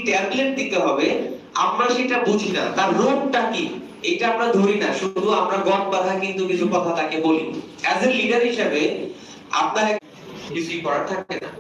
Tablet দিতে হবে, আমরা সেটা বুঝি না, তার রোগটা কি এটা আমরা ধরি না, শুধু আমরা গদ বাঁধা কিন্তু কিছু কথা তাকে বলি। অ্যাজ এ লিডার হিসেবে আপনার কিছুই করার থাকে না।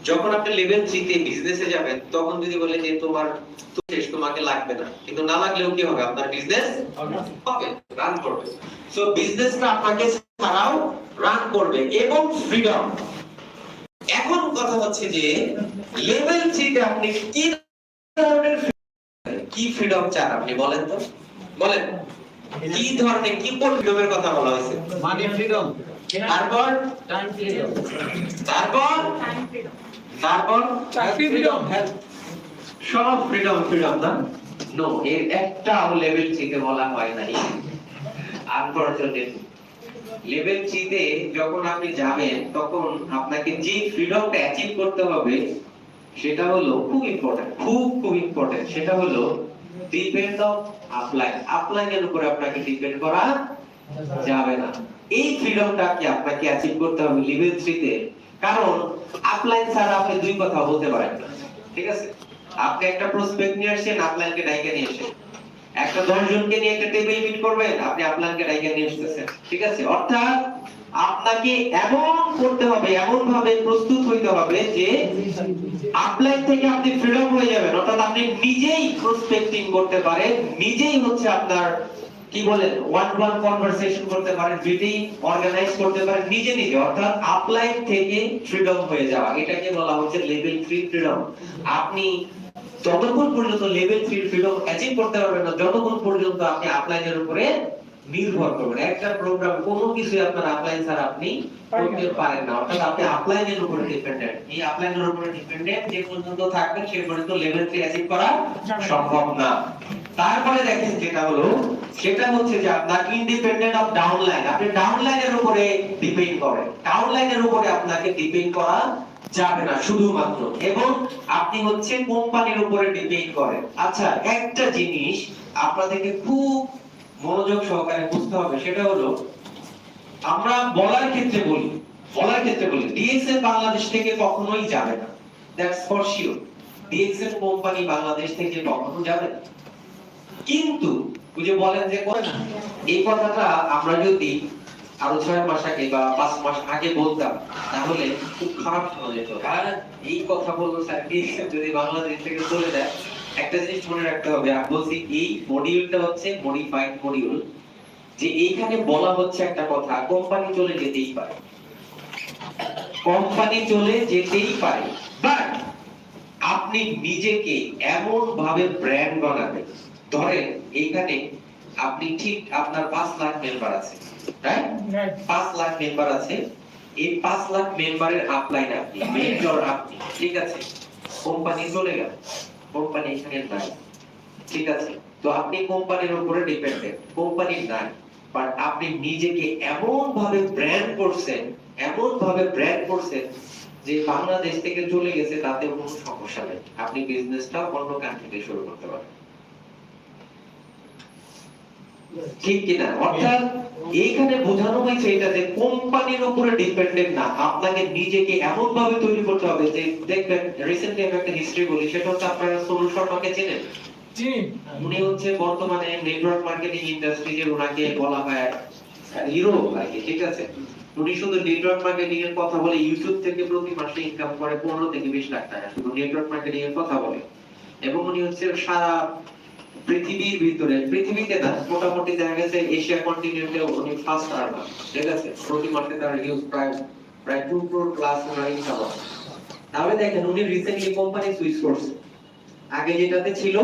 যখন আপনি লেভেল 3 তে বিজনেসে যাবেন, তখন যদি বলে যে তোমার তো শেষ, তোমাকে লাগবে না, কিন্তু না লাগলেও কি হবে, আপনার বিজনেস হবে, রান করবে। সো বিজনেসটা আপনাকে ছাড়াও রান করবে এবং ফ্রিডম। এখন কথা হচ্ছে যে লেভেল 3 তে আপনি কি ধরনের কি ফ্রিডম চান, আপনি বলেন তো, বলেন কি ধরনের, কি কোন ফ্রিডমের কথা বলা হয়েছে? মানি ফ্রিডম, তারপর টাইম ফ্রিডম, তারপর তারপর চাকরি ফ্রিডম, সব ফ্রিডম ফ্রিডম না, নো, এর একটাও লেভেল 3 তে বলা হয় নাই। আনফরচুনেটলি লেভেল 3 তে যখন আপনি যাবেন, তখন আপনাকে যে ফ্রিডমটা অ্যাচিভ করতে হবে সেটা হলো খুব ইম্পর্টেন্ট, খুব ইম্পর্টেন্ট, সেটা হলো ডিপেন্ড অন আপলাইন। আপলাইনের উপরে আপনাকে ডিপেন্ড করা যাবে না। এই ফ্রিডমটাকে আপনাকে অ্যাচিভ করতে হবে লেভেল 3 তে, কারণ আপলাইন ছাড়া আপনি দুই কথা বলতে পারেন না, ঠিক আছে? আপনি একটা প্রসপেক্ট নিয়ে আসেন, আপলাইনকে ডাইকে নিয়ে আসেন, একটা 10 জনকে নিয়ে একটা টেবিল মিট করবেন, আপনি আপলাইনকে ডাইকে নিয়ে আসতেছেন, ঠিক আছে? অর্থাৎ আপনাকে এমন করতে হবে, এমন ভাবে প্রস্তুত হইতে হবে যে আপলাইন থেকে আপনি ফ্রিডম হয়ে যাবেন, অর্থাৎ আপনি নিজেই প্রসপেক্টিং করতে পারেন, নিজেই হচ্ছে আপনার কি বলেন ওয়ান টু ওয়ান কনভারসেশন করতে পারেন, মিটিং অর্গানাইজ করতে পারেন নিজে নিজে, অর্থাৎ আপলাইন থেকে ফ্রিডম হয়ে যাওয়া, এটাকে বলা হচ্ছে লেভেল 3 ফ্রিডম। আপনি যতক্ষণ পর্যন্ত লেভেল 3 ফ্রিডম অ্যাচিভ করতে পারবেন না, যতক্ষণ পর্যন্ত আপনি আপলাইনের উপরে নির্ভর করবেন। একটা প্রোগ্রাম কোনো কিছু আপনার আপলাইন ছাড়া আপনি করতে পারেন না, অর্থাৎ আপনি আপলাইনের উপরে ডিপেন্ডেন্ট। এই আপলাইনের উপরে ডিপেন্ডেন্ট যে পর্যন্ত থাকবেন সেই পর্যন্ত লেভেল 3 অ্যাচিভ করা সম্ভব না। তারপরে দেখেন যেটা হলো, সেটা হচ্ছে যে আপনার ইন্ডিপেন্ডেন্ট অফ ডাউনলাইন। আপনি ডাউনলাইনের উপরে ডিপেন্ড করেন, ডাউনলাইনের উপরে আপনাকে ডিপেন্ড করা যাবে না শুধুমাত্র, এবং আপনি হচ্ছে কোম্পানির উপরে ডিপেন্ড করেন। আচ্ছা, একটা জিনিস আপনাদেরকে খুব মনোযোগ সহকারে বুঝতে হবে, সেটা হলো আমরা বলার ক্ষেত্রে বলি ডিএক্সএল বাংলাদেশ থেকে কখনোই যাবে না, that's for sure. DXL company Bangladesh থেকে কখনো যাবে না। কিন্তু ওই যে বলেন যে করে না, এই কথাটা আমরা যদি আরো 6 মাস আগে বা 5 মাস আগে বলতাম, তাহলে খুব খারাপ শোনা যেত। আর এই কথা বলবো স্যার ডিএক্সএল যদি বাংলাদেশ থেকে চলে যায়, একটা জিনিস মনে রাখতে হবে, আমি বলছি এই মডিউলটা হচ্ছে মডিফাইড মডিউল, যে এইখানে বলা হচ্ছে একটা কথা, কোম্পানি চলে যেতেই পারে, কোম্পানি চলে যেতেই পারে, বাট আপনি নিজেকে এমন ভাবে ব্র্যান্ড বানাবেন, ধরেন এইখানে আপনি ঠিক আপনার 5 লাখ মেম্বার আছে, রাইট? 5 লাখ মেম্বার আছে, এই 5 লাখ মেম্বারের আপলাইন আপনি, মেন্টর আপনি, ঠিক আছে? কোম্পানি চলে গেল, কোম্পানি এখানে নাই, ঠিক আছে? তো আপনি কোম্পানির উপরে ডিপেন্ডেন্ট, কোম্পানি নাই, বাট আপনি নিজেকে এমন ভাবে ব্র্যান্ড করছেন, এমন ভাবে ব্র্যান্ড করছেন যে বাংলাদেশ থেকে চলে গেছে তাতে কোনো সমস্যা নেই, আপনি বিজনেসটা অন্য কান্ট্রিতে শুরু করতে পারেন, ঠিক কিনা? অর্থাৎ এইখানে বোঝানো হয়েছে এটা যে কোম্পানির উপরে ডিপেন্ডেন্ট না, আপনাকে নিজেকে এমন ভাবে তৈরি করতে হবে যে, দেখবেন রিসেন্টলি আমি একটা হিস্ট্রি বলি, সেটা হচ্ছে আপনারা সোনু শর্মাকে চেনেন? উনি হচ্ছে বর্তমানে নেটওয়ার্ক মার্কেটিং ইন্ডাস্ট্রিজের, ওনাকে বলা হয় হিরো আর কি, ঠিক আছে? উনি শুধু নেটওয়ার্ক মার্কেটিং এর কথা বলে ইউটিউব থেকে প্রতি মাসে ইনকাম করে 15 থেকে 20 লাখ টাকা, শুধু নেটওয়ার্ক মার্কেটিং এর কথা বলে। এবং উনি হচ্ছে সারা পৃথিবীর ভিতরে, পৃথিবীতে না, মোটামুটি দেখা গেছে এশিয়া কন্টিনেন্টে উনি ফার্স্ট আর্নার, ঠিক আছে? প্রতি মাসে তার হিউজ প্রায় 2 crore প্লাস ওনার ইনকাম আছে। তাহলে দেখেন উনি রিসেন্টলি কোম্পানি সুইচ করছে, আগে যেটাতে ছিল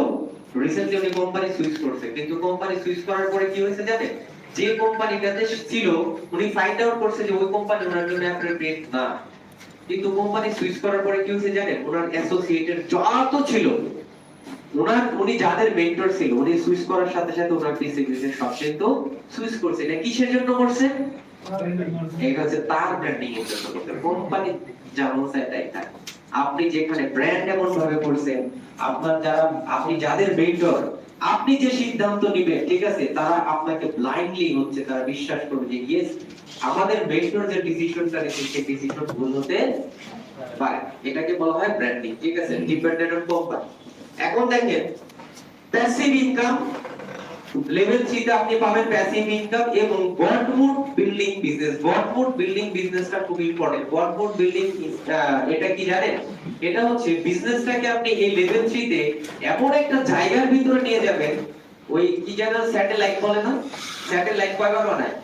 রিসেন্টলি উনি কোম্পানি সুইচ করছে, কিন্তু কোম্পানি সুইচ করার পরে কি হয়েছে জানেন? যে কোম্পানিটাতে ছিল উনি ফাইন্ড আউট করছে যে ওই কোম্পানি ওনার জন্য অ্যাপ্রোপ্রিয়েট না, কিন্তু কোম্পানি সুইচ করার পরে কি হয়েছে জানেন? ওনার অ্যাসোসিয়েটেড যত ছিল, উনি যাদের মেন্টর ছিল, উনি সুইচ করার সাথে সাথে ওনার পিসিবিতে সব কিন্তু সুইচ করছে। এটা কিসের জন্য করছে? এটা হচ্ছে তার ব্র্যান্ডিং এর জন্য করছে। কোম্পানি যেমন সেটাই থাকে, আপনি যেখানে ব্র্যান্ড এমন ভাবে করছেন, আপনি যাদের মেন্টর, আপনি যে সিদ্ধান্ত নিবেন, ঠিক আছে, তারা আপনাকে ব্লাইন্ডলি হচ্ছে তারা বিশ্বাস করবে যে ইয়েস আমাদের মেন্টর যে ডিসিশনটা নিচ্ছে সেই ডিসিশন ভুল হতে পারে। এটাকে বলা হয় ব্র্যান্ডিং, ঠিক আছে? Dependent on company. এখন দেখেন প্যাসিভ ইনকাম লেভেল 3 তে আপনি পাবেন প্যাসিভ ইনকাম এবং গডমুড বিল্ডিং বিজনেস। গডমুড বিল্ডিং বিজনেসটা খুব ইম্পর্টেন্ট। গডমুড বিল্ডিং এটা কি জানেন? এটা হচ্ছে বিজনেসটাকে আপনি এই লেভেল 3 তে এমন একটা জায়গার ভিতরে নিয়ে যাবেন, ওই কি যেন স্যাটেলাইট বলে না, স্যাটেলাইট কয়বার বানায়?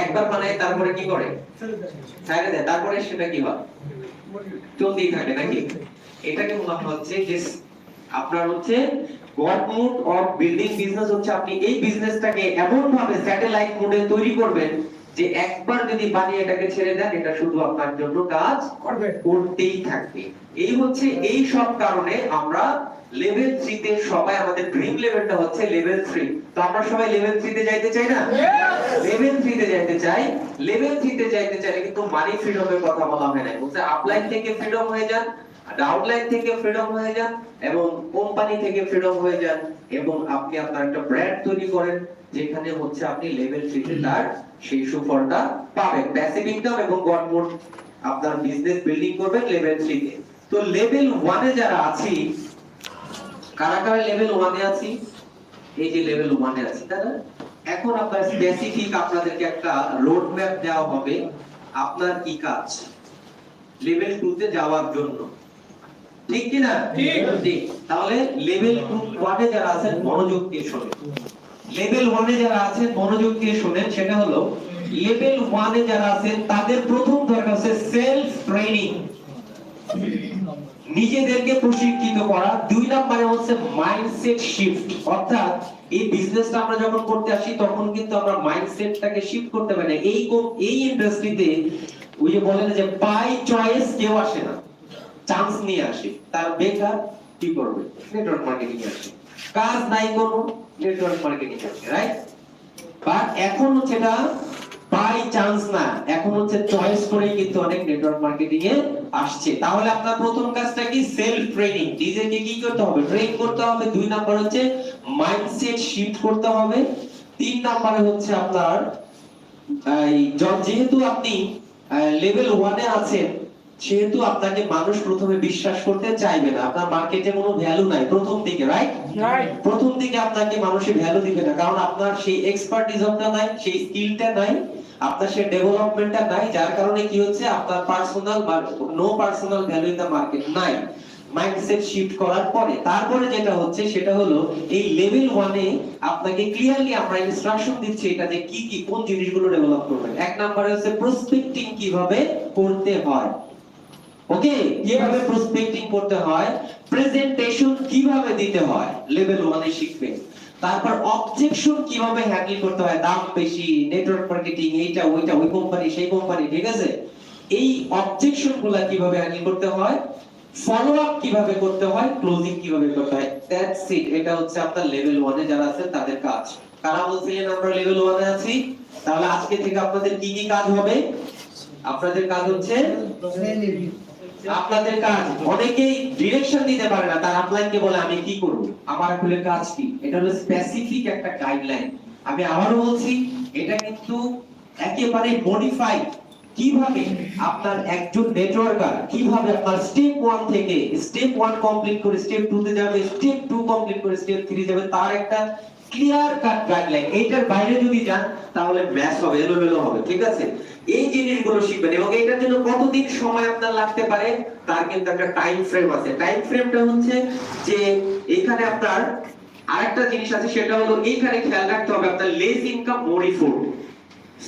একবার বানায়, তারপরে কি করে? ছেড়ে দেয়, তারপরে সেটা কি হয়? চলতেই থাকে নাকি? এটাকে বলা হচ্ছে যে আপনার হচ্ছে গডমুড অফ বিল্ডিং বিজনেস হচ্ছে আপনি এই বিজনেসটাকে এমন ভাবে স্যাটেলাইট মোডে তৈরি করবেন যে একবার যদি বানিয়ে এটাকে ছেড়ে দেন, এটা শুধু আপনার জন্য কাজ করতেই থাকবে। এই হচ্ছে এই সব কারণে আমরা লেভেল 3 তে সবাই, আমাদের ড্রিম লেভেলটা হচ্ছে লেভেল 3। তো আমরা সবাই লেভেল 3 তে যাইতে চাই না? লেভেল 3 তে যাইতে চাই। লেভেল 3 তে যাইতে চাইলে কিন্তু মানি ফ্রিডমের কথা বলা হয় না। বলছে আপলাইন থেকে ফ্রিডম হয়ে যান, ডাউনলাইন থেকে ফ্রিডম হয়ে যান, এবং কোম্পানি থেকে ফ্রিডম হয়ে যান, এবং আপনি আপনার একটা ব্র্যান্ড তৈরি করেন যেখানে হচ্ছে আপনি লেভেল 3 তে তার সেই সুফলটা পাবেন। প্যাসিভ ইনকাম এবং গডমুড আপনার বিজনেস বিল্ডিং করবেন লেভেল 3 তে। তো লেভেল 1 এ যারা আছি, কারা কারা লেভেল 1 এ আছি? এই যে লেভেল 1 এ আছি তারা। এখন আপনার স্পেসিফিক আপনাদেরকে একটা রোড ম্যাপ দেওয়া হবে আপনার কি কাজ লেভেল 2 তে যাওয়ার জন্য, ঠিক কি না? ঠিক। তাহলে লেভেল 1 এ যারা আছেন মনোযোগ দিয়ে শুনুন। লেভেল 1 এ যারা আছেন মনোযোগ দিয়ে শুনেন। সেটা হলো লেভেল 1 এ যারা আছেন তাদের প্রথম দরকার হচ্ছে সেলফ ট্রেনিং, নিজেদেরকে প্রশিক্ষিত করা। 2 নম্বরে হচ্ছে মাইন্ডসেট শিফট, অর্থাৎ এই বিজনেসটা আমরা যখন করতে আসি তখন কিন্তু আমরা মাইন্ডসেটটাকে শিফট করতে পারি না। এই ইন্ডাস্ট্রিতে ওই যে বলেন যে বাই চয়েস কেউ আসে না, চান্স নিয়ে আসে। তার বেকার কি করবে? নেটওয়ার্ক মার্কেটিং এ আসে। কাজ নাই কোনো, নেটওয়ার্ক মার্কেটিং এ আসে, রাইট? বাট এখন হচ্ছে এটা বাই চান্স না, এখন হচ্ছে চয়েস করে কিন্তু অনেক নেটওয়ার্ক মার্কেটিং এ আসছে। তাহলে আপনার প্রথম কাজটা কি? সেলফ ট্রেনিং, নিজেকে কি করতে হবে? ট্রেন করতে হবে। 2 নাম্বার হচ্ছে মাইন্ডসেট শিফট করতে হবে। 3 নম্বরে হচ্ছে আপনার যেহেতু আপনি লেভেল 1 এ আছেন, সেহেতু আপনাকে মানুষ প্রথমে বিশ্বাস করতে চাইবে না। আপনার মার্কেটে কোনো ভ্যালু নাই প্রথম দিকে, রাইট? প্রথম দিকে আপনাকে মানুষে ভ্যালু দিবে না, কারণ আপনার সেই এক্সপার্টিজমটা নাই, সেই স্কিলটা নাই, আপনার সেই ডেভেলপমেন্টটা নাই, যার কারণে কি হচ্ছে আপনার পার্সোনাল বা no personal value in the market নাই। মাইন্ডসেট শিফট করার পরে তারপরে যেটা হচ্ছে সেটা হলো এই লেভেল 1 এ আপনাকে ক্লিয়ারলি আমরা ইনস্ট্রাকশন দিচ্ছি এটা যে কি কি কোন জিনিসগুলো ডেভেলপ করবেন। 1 নম্বরে হচ্ছে প্রসপেক্টিং কিভাবে করতে হয়, ওকে, কিভাবে প্রসপেক্টিং করতে হয়, প্রেজেন্টেশন কিভাবে দিতে হয় লেভেল 1 এ শিখবেন। তারপর অবজেকশন কিভাবে হ্যান্ডেল করতে হয়, দাম বেশি, নেটওয়ার্ক মার্কেটিং, এইটা ওইটা, ওই কোম্পানি সেই কোম্পানি, ঠিক আছে? এই অবজেকশন গুলা কিভাবে হ্যান্ডেল করতে হয়, ফলো আপ কিভাবে করতে হয়, ক্লোজিং কিভাবে করতে হয়। That's it. এটা হচ্ছে আপনার লেভেল 1 এ যারা আছেন তাদের কাজ। কারা বলছিলেন আমরা লেভেল 1 এ আছি? তাহলে আজকে থেকে আপনাদের কি কি কাজ হবে? আপনাদের কাজ হচ্ছে আপনাদের কাজ, অনেকেই ডিরেকশন দিতে পারে না, তার আপলাইনকে বলে আমি কি করব, আমার আসলে কাজ কি? এটা হলো স্পেসিফিক একটা গাইডলাইন। আমি আবারও বলছি, এটা কিন্তু একেবারে মডিফাইড। কিভাবে আপনার একজন নেটওয়ার্কার কিভাবে আপনার স্টেপ 1 থেকে স্টেপ 1 কমপ্লিট করে স্টেপ 2 তে যাবে, স্টেপ 2 কমপ্লিট করে স্টেপ 3 যাবে, তার একটা ক্লিয়ার কাট গাইডলাইন। এইটার বাইরে যদি যান তাহলে ম্যাচ হবে, এলোমেলো হবে, ঠিক আছে? এই জিনিসগুলো শিখবেন এবং এটার জন্য কতদিন সময় আপনার লাগতে পারে তার কিন্তু একটা টাইম ফ্রেম আছে। টাইম ফ্রেমটা হচ্ছে যে এখানে আপনার আরেকটা জিনিস আছে, সেটা হলো এইখানে খেয়াল রাখতে হবে আপনার লেস ইনকাম মোর এফোর্ট।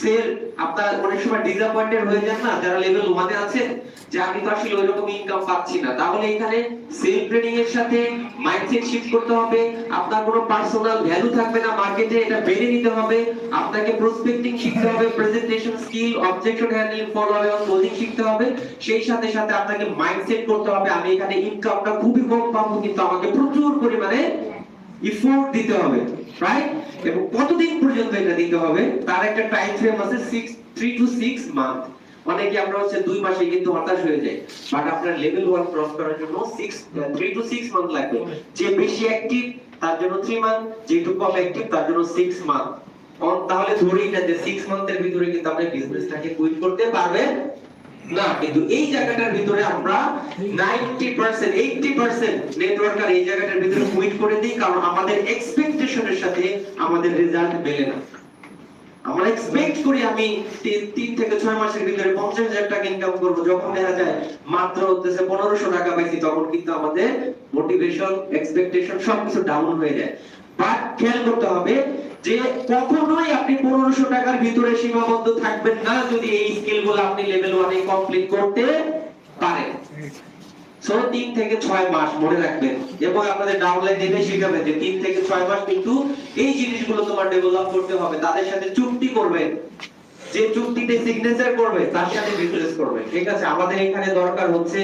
সেল আপনার অনেক সময় ডিসঅ্যাপয়েন্টেড হয়ে যান না যারা লেভেল 1 এ আছেন, যে আমি তো আসলে ওইরকম ইনকাম পাচ্ছি না। তাহলে এখানে সেল ট্রেনিং এর সাথে মাইন্ডসেট শিফট করতে হবে। আপনার কোনো পার্সোনাল ভ্যালু থাকবে না মার্কেটে, এটা বেড়ে নিতে হবে। আপনাকে প্রসপেক্টিং শিখতে হবে, presentation skill, objection handling, follow up এবং ক্লোজিং শিখতে হবে। সেই সাথে সাথে আপনাকে মাইন্ডসেট করতে হবে আমি এখানে ইনকামটা খুবই কম পাবো, কিন্তু আমাকে প্রচুর পরিমাণে এফোর্ট দিতে হবে, রাইট? এবং কতদিন পর্যন্ত এটা দিতে হবে তার একটা টাইম ফ্রেম আছে, 3 to 6 মান্থ। অনেকে আমরা হচ্ছে 2 মাসে কিন্তু হতাশ হয়ে যায়, বাট আপনার লেভেল 1 ক্রস করার জন্য 3 to 6 মান্থ লাগবে। যে বেশি অ্যাক্টিভ তার জন্য 3 মান্থ, যে একটু কম অ্যাক্টিভ তার জন্য 6 মান্থ। তাহলে ধরেই না যে 6 মান্থের ভিতরে কিন্তু আপনি বিজনেসটাকে কুইট করতে পারবেন না, কিন্তু এই জায়গাটার ভিতরে আমরা 90% 80% নেটওয়ার্কার এই জায়গাটার ভিতরে কুইট করে দিই, কারণ আমাদের এক্সপেকটেশনের সাথে আমাদের রেজাল্ট মেলে না। আমরা এক্সপেক্ট করি আমি 3 থেকে 6 মাসের ভিতরে 50,000 টাকা ইনকাম করব, যখন দেখা যায় মাত্র হতেছে 1500 টাকা পাইছি, তখন কিন্তু আমাদের মোটিভেশন, এক্সপেকটেশন সবকিছু ডাউন হয়ে যায়। বাট খেয়াল করতে হবে যে কখনোই আপনি 1500 টাকার ভিতরে সীমাবদ্ধ থাকবেন না, যদি এই স্কিলগুলো আপনি লেভেল 1 এ কমপ্লিট করতে পারেন। সো 3 থেকে 6 মাস মনে রাখবেন, এবং আপনাদের ডাউনলাইন দিতে শিখাবেন যে 3 থেকে 6 মাস কিন্তু এই জিনিসগুলো তোমার ডেভেলপ করতে হবে। তাদের সাথে চুক্তি করবেন, যে চুক্তিতে সিগনেচার করবে তার সাথে বিজনেস করবে। ঠিক আছে, আমাদের এখানে দরকার হচ্ছে